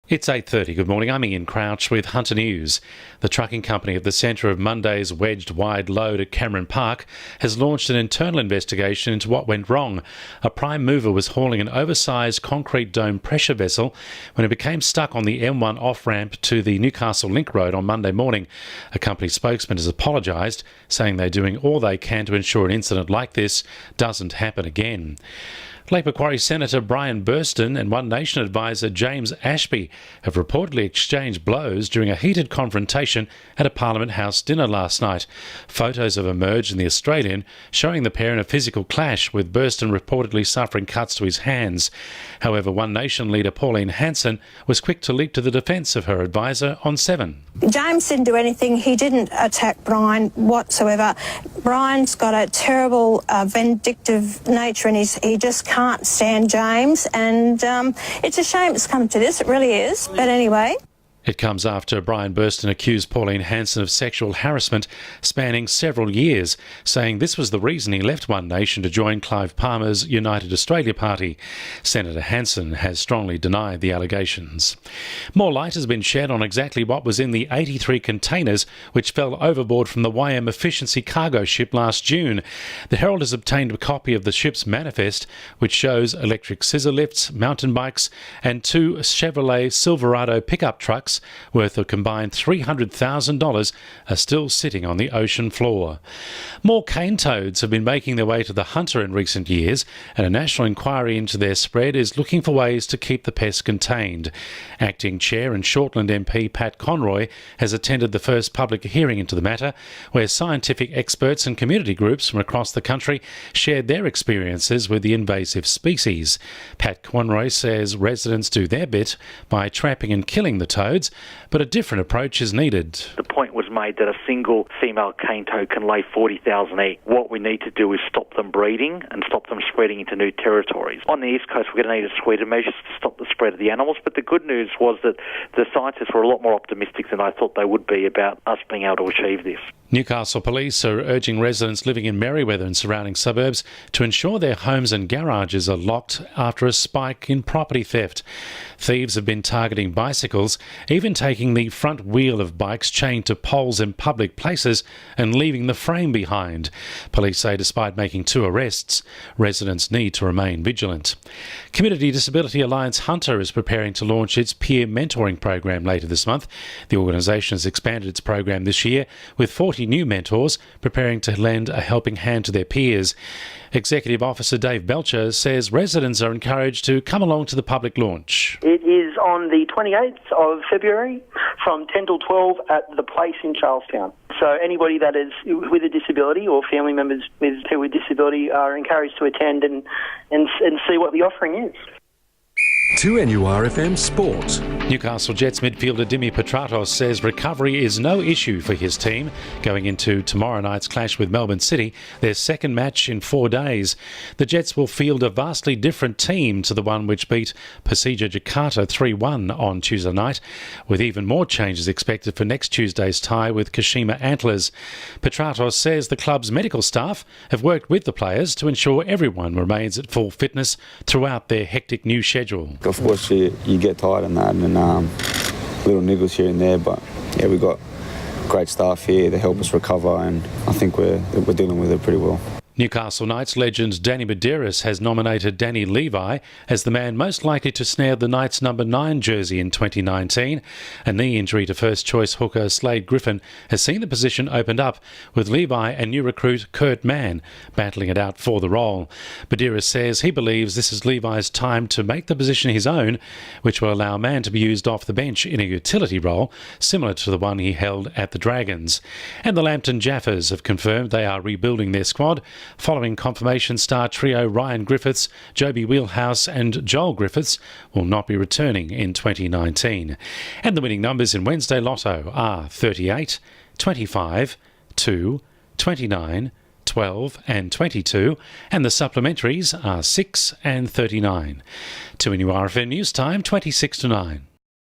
It's 8:30. Good morning. I'm Ian Crouch with Hunter News. The trucking company at the centre of Monday's wedged wide load at Cameron Park has launched an internal investigation into what went wrong. A prime mover was hauling an oversized concrete dome pressure vessel when it became stuck on the M1 off-ramp to the Newcastle Link Road on Monday morning. A company spokesman has apologised, saying they're doing all they can to ensure an incident like this doesn't happen again. Lake Macquarie Senator Brian Burston and One Nation advisor James Ashby have reportedly exchanged blows during a heated confrontation at a Parliament House dinner last night. Photos have emerged in The Australian showing the pair in a physical clash, with Burston reportedly suffering cuts to his hands. However, One Nation leader Pauline Hanson was quick to leap to the defence of her advisor on 7. James didn't do anything. He didn't attack Brian whatsoever. Brian's got a terrible vindictive nature and he just can't stand James, and it's a shame it's come to this, it really is, but anyway. It comes after Brian Burston accused Pauline Hanson of sexual harassment spanning several years, saying this was the reason he left One Nation to join Clive Palmer's United Australia Party. Senator Hanson has strongly denied the allegations. More light has been shed on exactly what was in the 83 containers which fell overboard from the YM Efficiency cargo ship last June. The Herald has obtained a copy of the ship's manifest, which shows electric scissor lifts, mountain bikes and 2 Chevrolet Silverado pickup trucks worth a combined $300,000 are still sitting on the ocean floor. More cane toads have been making their way to the Hunter in recent years, and a national inquiry into their spread is looking for ways to keep the pest contained. Acting Chair and Shortland MP Pat Conroy has attended the first public hearing into the matter, where scientific experts and community groups from across the country shared their experiences with the invasive species. Pat Conroy says residents do their bit by trapping and killing the toads, but a different approach is needed. The point was made that a single female cane toad can lay 40,000 eggs. What we need to do is stop them breeding and stop them spreading into new territories. On the East Coast, we're going to need a suite of measures to stop the spread of the animals, but the good news was that the scientists were a lot more optimistic than I thought they would be about us being able to achieve this. Newcastle Police are urging residents living in Merewether and surrounding suburbs to ensure their homes and garages are locked after a spike in property theft. Thieves have been targeting bicycles, even taking the front wheel of bikes chained to poles in public places and leaving the frame behind. Police say despite making 2 arrests, residents need to remain vigilant. Community Disability Alliance Hunter is preparing to launch its peer mentoring program later this month. The organisation has expanded its program this year with 40 new mentors preparing to lend a helping hand to their peers. Executive Officer Dave Belcher says residents are encouraged to come along to the public launch. It is on the 28th of February from 10 till 12 at the Place in Charlestown. So anybody that is with a disability or family members with disability are encouraged to attend and see what the offering is. 2NURFM Sport. Newcastle Jets midfielder Dimi Petratos says recovery is no issue for his team going into tomorrow night's clash with Melbourne City, their second match in 4 days. The Jets will field a vastly different team to the one which beat Persija Jakarta 3-1 on Tuesday night, with even more changes expected for next Tuesday's tie with Kashima Antlers. Petratos says the club's medical staff have worked with the players to ensure everyone remains at full fitness throughout their hectic new schedule. Of course, you get tired and that, and little niggles here and there, but yeah, we've got great staff here to help us recover, and I think we're dealing with it pretty well. Newcastle Knights legend Danny Medeiros has nominated Danny Levi as the man most likely to snare the Knights' number 9 jersey in 2019. A knee injury to first-choice hooker Slade Griffin has seen the position opened up, with Levi and new recruit Kurt Mann battling it out for the role. Medeiros says he believes this is Levi's time to make the position his own, which will allow Mann to be used off the bench in a utility role similar to the one he held at the Dragons. And the Lambton Jaffers have confirmed they are rebuilding their squad, following confirmation star trio Ryan Griffiths, Joby Wheelhouse and Joel Griffiths will not be returning in 2019. And the winning numbers in Wednesday Lotto are 38, 25, 2, 29, 12 and 22, and the supplementaries are 6 and 39. 2NURFM News Time, 26 to 9.